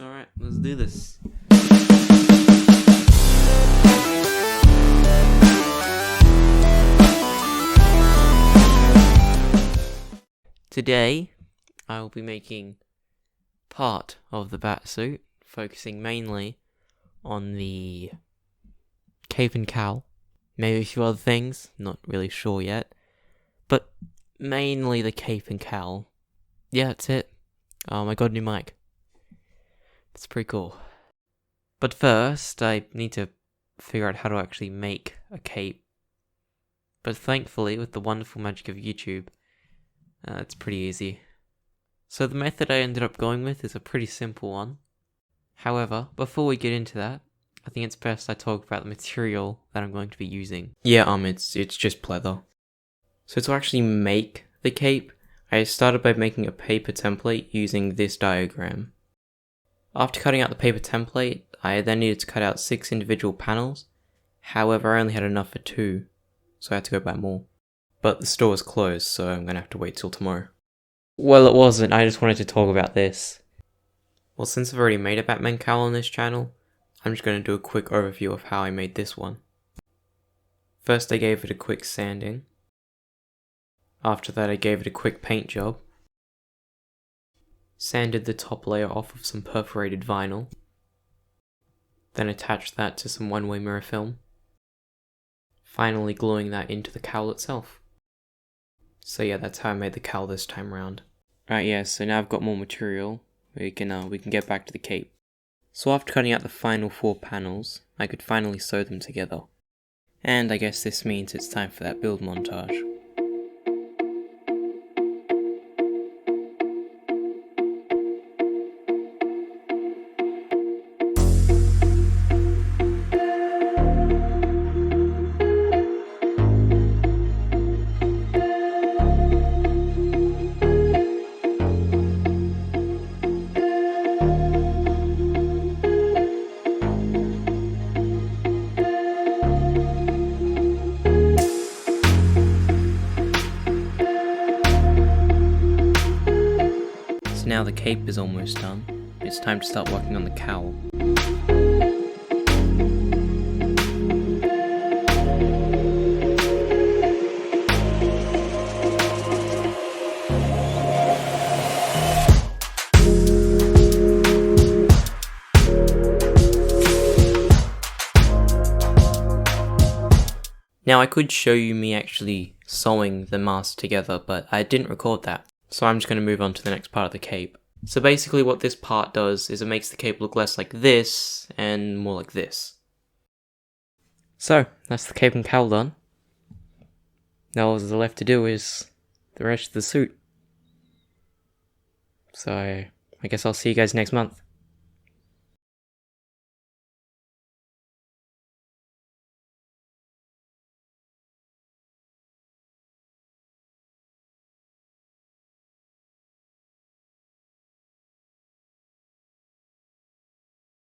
Alright, let's do this. Today, I will be making part of the Batsuit, focusing mainly on the cape and cowl. Maybe a few other things, not really sure yet. But mainly the cape and cowl. Yeah, that's it. I got a new mic. It's pretty cool. But first, I need to figure out how to actually make a cape. But thankfully, with the wonderful magic of YouTube, it's pretty easy. So the method I ended up going with is a pretty simple one. However, before we get into that, I think it's best I talk about the material that I'm going to be using. Yeah, it's just pleather. So to actually make the cape, I started by making a paper template using this diagram. After cutting out the paper template, I then needed to cut out 6 individual panels. However, I only had enough for 2, so I had to go buy more. But the store is closed, so I'm gonna have to wait till tomorrow. Well, it wasn't, I just wanted to talk about this. Well, since I've already made a Batman cowl on this channel, I'm just gonna do a quick overview of how I made this one. First, I gave it a quick sanding. After that, I gave it a quick paint job. Sanded the top layer off of some perforated vinyl. Then attached that to some one-way mirror film. Finally gluing that into the cowl itself. So yeah, that's how I made the cowl this time around. Right, yeah, so now I've got more material. We can get back to the cape. So after cutting out the final 4 panels, I could finally sew them together. And I guess this means it's time for that build montage. Now the cape is almost done, it's time to start working on the cowl. Now I could show you me actually sewing the mask together, but I didn't record that. So I'm just going to move on to the next part of the cape. So basically what this part does is it makes the cape look less like this and more like this. So that's the cape and cowl done. Now all that's left to do is the rest of the suit. So I guess I'll see you guys next month.